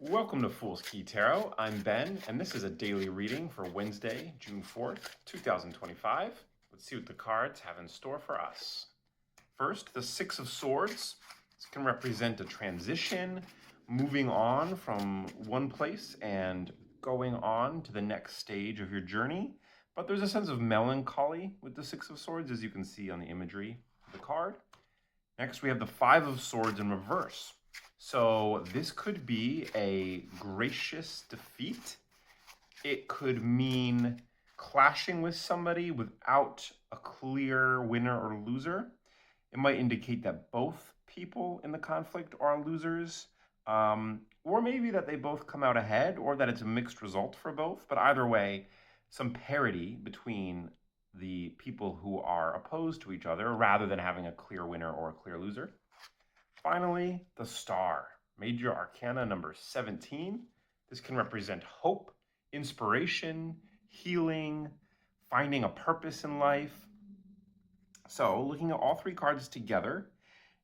Welcome to Fool's Key Tarot. I'm Ben, and this is a daily reading for Wednesday, June 4th, 2025. Let's see what the cards have in store for us. First, the Six of Swords. This can represent a transition, moving on from one place and going on to the next stage of your journey. But there's a sense of melancholy with the Six of Swords, as you can see on the imagery of the card. Next, we have the Five of Swords in reverse. So this could be a gracious defeat. It could mean clashing with somebody without a clear winner or loser. It might indicate that both people in the conflict are losers, or maybe that they both come out ahead, or that it's a mixed result for both. But either way, some parity between the people who are opposed to each other rather than having a clear winner or a clear loser. Finally, the Star, Major Arcana number 17. This can represent hope, inspiration, healing, finding a purpose in life. So, looking at all three cards together,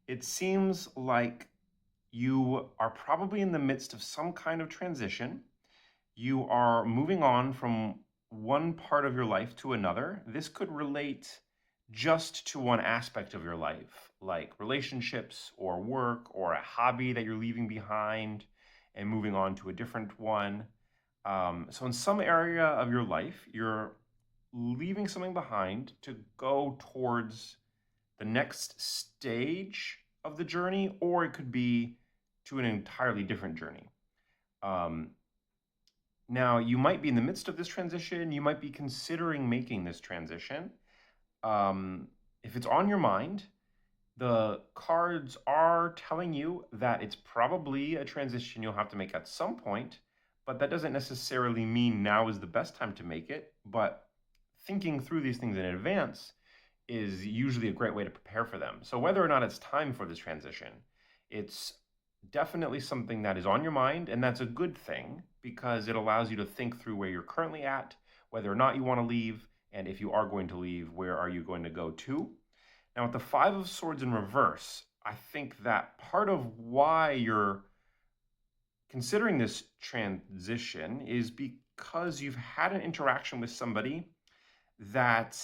it seems like you are probably in the midst of some kind of transition. You are moving on from one part of your life to another. This could relate just to one aspect of your life, like relationships or work or a hobby that you're leaving behind and moving on to a different one. So in some area of your life, you're leaving something behind to go towards the next stage of the journey, or it could be to an entirely different journey. Now, you might be in the midst of this transition. You might be considering making this transition. If it's on your mind, the cards are telling you that it's probably a transition you'll have to make at some point, but that doesn't necessarily mean now is the best time to make it. But thinking through these things in advance is usually a great way to prepare for them. So whether or not it's time for this transition, it's definitely something that is on your mind, and that's a good thing because it allows you to think through where you're currently at, whether or not you want to leave, and if you are going to leave, where are you going to go to? Now, with the Five of Swords in reverse, I think that part of why you're considering this transition is because you've had an interaction with somebody that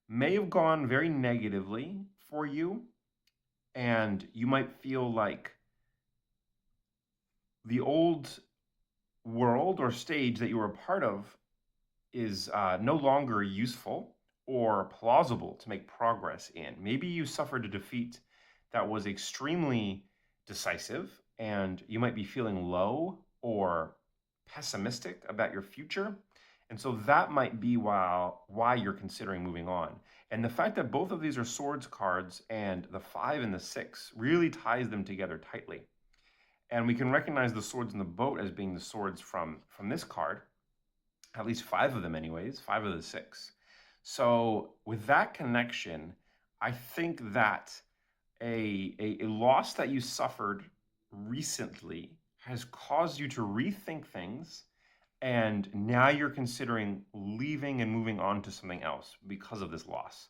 may have gone very negatively for you, and you might feel like the old world or stage that you were a part of is no longer useful or plausible to make progress in. Maybe you suffered a defeat that was extremely decisive, and you might be feeling low or pessimistic about your future. And so that might be why you're considering moving on. And the fact that both of these are swords cards and the 5 and the 6 really ties them together tightly. And we can recognize the swords in the boat as being the swords from this card, at least 5 of them anyways, 5 of the 6. So with that connection, I think that a loss that you suffered recently has caused you to rethink things, and now you're considering leaving and moving on to something else because of this loss.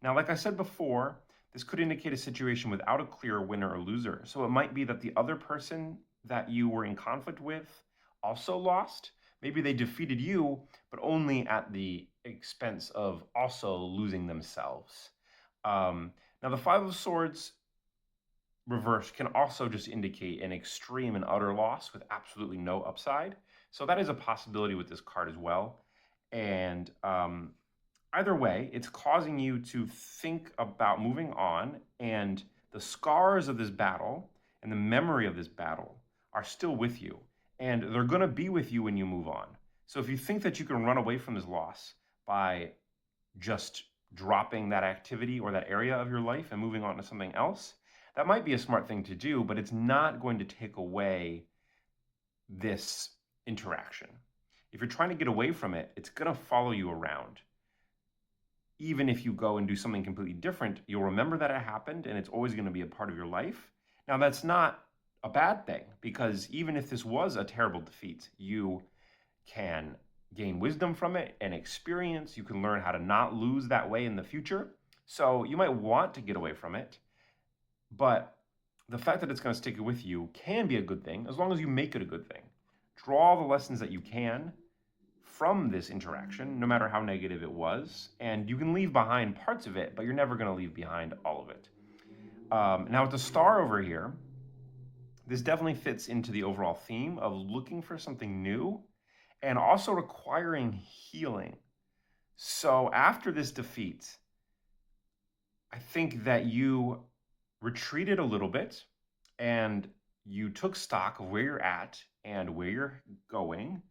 Now, like I said before, this could indicate a situation without a clear winner or loser. So it might be that the other person that you were in conflict with also lost. Maybe they defeated you, but only at the expense of also losing themselves. Now, the Five of Swords reverse can also just indicate an extreme and utter loss with absolutely no upside. So that is a possibility with this card as well. And either way, it's causing you to think about moving on, and the scars of this battle and the memory of this battle are still with you, and they're going to be with you when you move on. So if you think that you can run away from this loss by just dropping that activity or that area of your life and moving on to something else, that might be a smart thing to do, but it's not going to take away this interaction. If you're trying to get away from it, it's going to follow you around. Even if you go and do something completely different, you'll remember that it happened, and it's always going to be a part of your life. Now, that's not a bad thing, because even if this was a terrible defeat, you can gain wisdom from it and experience. You can learn how to not lose that way in the future. So you might want to get away from it, but the fact that it's going to stick with you can be a good thing as long as you make it a good thing. Draw the lessons that you can from this interaction, no matter how negative it was, and you can leave behind parts of it, but you're never going to leave behind all of it. Now, with the star over here, this definitely fits into the overall theme of looking for something new and also requiring healing. So, after this defeat, I think that you retreated a little bit and you took stock of where you're at and where you're going.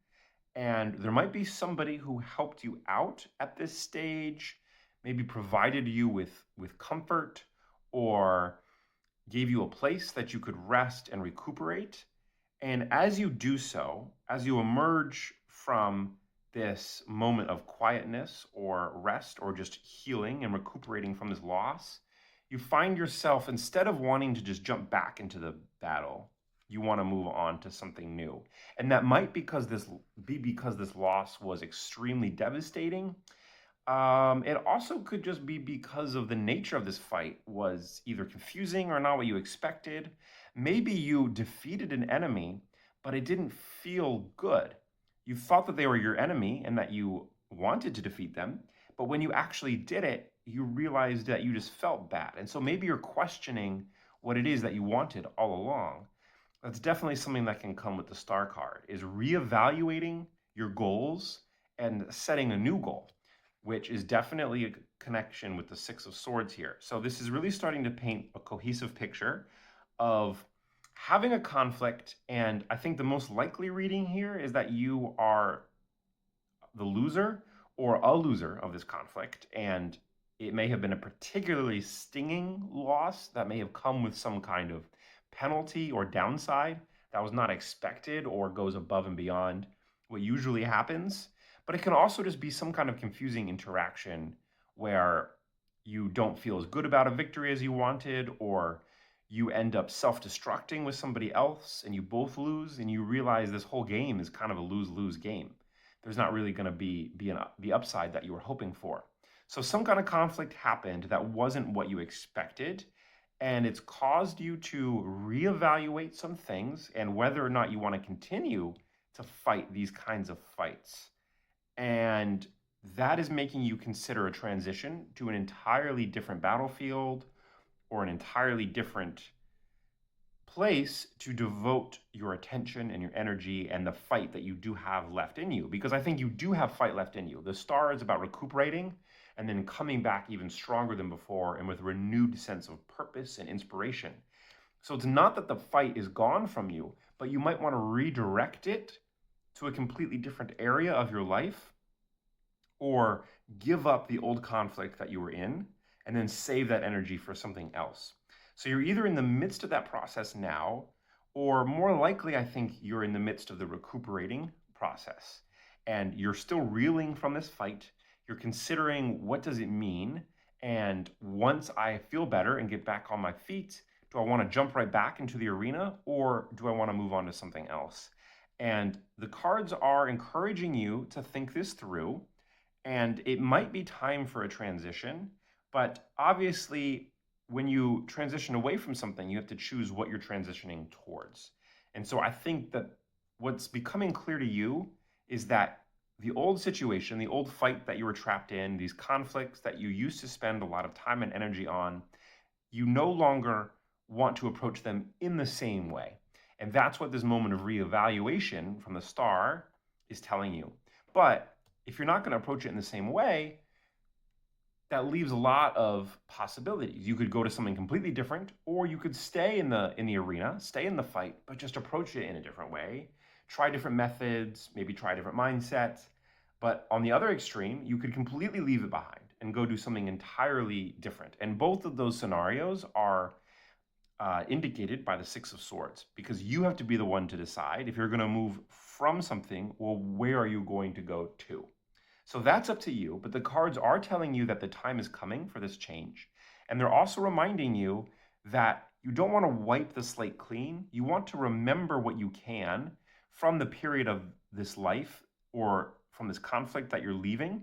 And there might be somebody who helped you out at this stage, maybe provided you with comfort or gave you a place that you could rest and recuperate. And as you do so, as you emerge from this moment of quietness or rest or just healing and recuperating from this loss, you find yourself, instead of wanting to just jump back into the battle, you want to move on to something new. And that might be because this loss was extremely devastating. It also could just be because of the nature of this fight was either confusing or not what you expected. Maybe you defeated an enemy, but it didn't feel good. You thought that they were your enemy and that you wanted to defeat them, but when you actually did it, you realized that you just felt bad. And so maybe you're questioning what it is that you wanted all along. That's definitely something that can come with the star card, is reevaluating your goals and setting a new goal, which is definitely a connection with the Six of Swords here. So this is really starting to paint a cohesive picture of having a conflict. And I think the most likely reading here is that you are the loser or a loser of this conflict. And it may have been a particularly stinging loss that may have come with some kind of penalty or downside that was not expected or goes above and beyond what usually happens. But it can also just be some kind of confusing interaction where you don't feel as good about a victory as you wanted, or you end up self-destructing with somebody else and you both lose, and you realize this whole game is kind of a lose-lose game. There's not really going to be the upside that you were hoping for. So some kind of conflict happened that wasn't what you expected, and it's caused you to reevaluate some things and whether or not you want to continue to fight these kinds of fights. And that is making you consider a transition to an entirely different battlefield or an entirely different place to devote your attention and your energy and the fight that you do have left in you. Because I think you do have fight left in you. The star is about recuperating and then coming back even stronger than before and with a renewed sense of purpose and inspiration. So it's not that the fight is gone from you, but you might want to redirect it to a completely different area of your life, or give up the old conflict that you were in and then save that energy for something else. So you're either in the midst of that process now, or more likely, I think you're in the midst of the recuperating process. And you're still reeling from this fight. You're considering, what does it mean? And once I feel better and get back on my feet, do I want to jump right back into the arena, or do I want to move on to something else? And the cards are encouraging you to think this through. And it might be time for a transition, but obviously, when you transition away from something, you have to choose what you're transitioning towards. And so I think that what's becoming clear to you is that the old situation, the old fight that you were trapped in, these conflicts that you used to spend a lot of time and energy on, you no longer want to approach them in the same way. And that's what this moment of reevaluation from the star is telling you. But if you're not going to approach it in the same way, that leaves a lot of possibilities. You could go to something completely different, or you could stay in the arena, stay in the fight, but just approach it in a different way. Try different methods, maybe try different mindsets. But on the other extreme, you could completely leave it behind and go do something entirely different. And both of those scenarios are indicated by the Six of Swords, because you have to be the one to decide if you're going to move from something. Well, where are you going to go to? So that's up to you, but the cards are telling you that the time is coming for this change. And they're also reminding you that you don't want to wipe the slate clean. You want to remember what you can from the period of this life or from this conflict that you're leaving.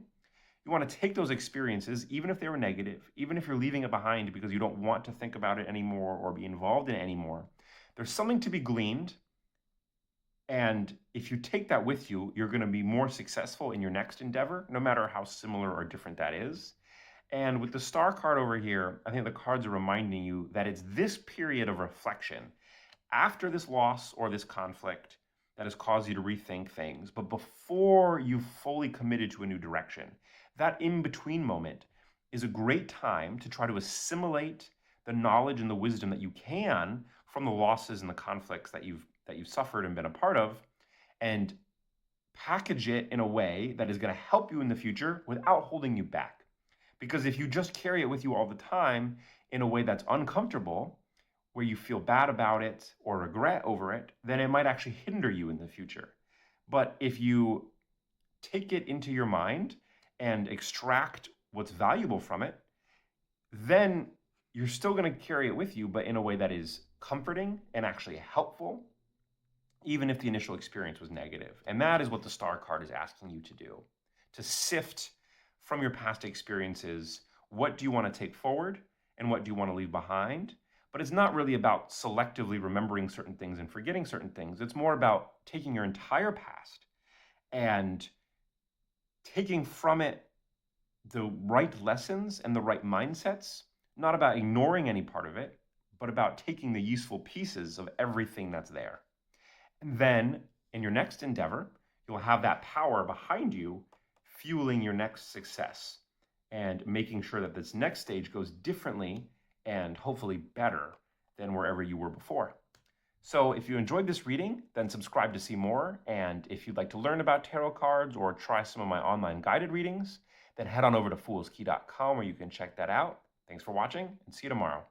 You want to take those experiences, even if they were negative, even if you're leaving it behind because you don't want to think about it anymore or be involved in it anymore. There's something to be gleaned. And if you take that with you, you're going to be more successful in your next endeavor, no matter how similar or different that is. And with the star card over here, I think the cards are reminding you that it's this period of reflection after this loss or this conflict that has caused you to rethink things, but before you've fully committed to a new direction. That in-between moment is a great time to try to assimilate the knowledge and the wisdom that you can from the losses and the conflicts that you've suffered and been a part of, and package it in a way that is going to help you in the future without holding you back. Because if you just carry it with you all the time in a way that's uncomfortable, where you feel bad about it or regret over it, then it might actually hinder you in the future. But if you take it into your mind and extract what's valuable from it, then you're still going to carry it with you, but in a way that is comforting and actually helpful, even if the initial experience was negative. And that is what the star card is asking you to do, to sift from your past experiences, what do you want to take forward and what do you want to leave behind? But it's not really about selectively remembering certain things and forgetting certain things. It's more about taking your entire past and taking from it the right lessons and the right mindsets, not about ignoring any part of it, but about taking the useful pieces of everything that's there. And then in your next endeavor, you'll have that power behind you fueling your next success and making sure that this next stage goes differently and hopefully better than wherever you were before. So if you enjoyed this reading, then subscribe to see more. And if you'd like to learn about tarot cards or try some of my online guided readings, then head on over to foolskey.com where you can check that out. Thanks for watching and see you tomorrow.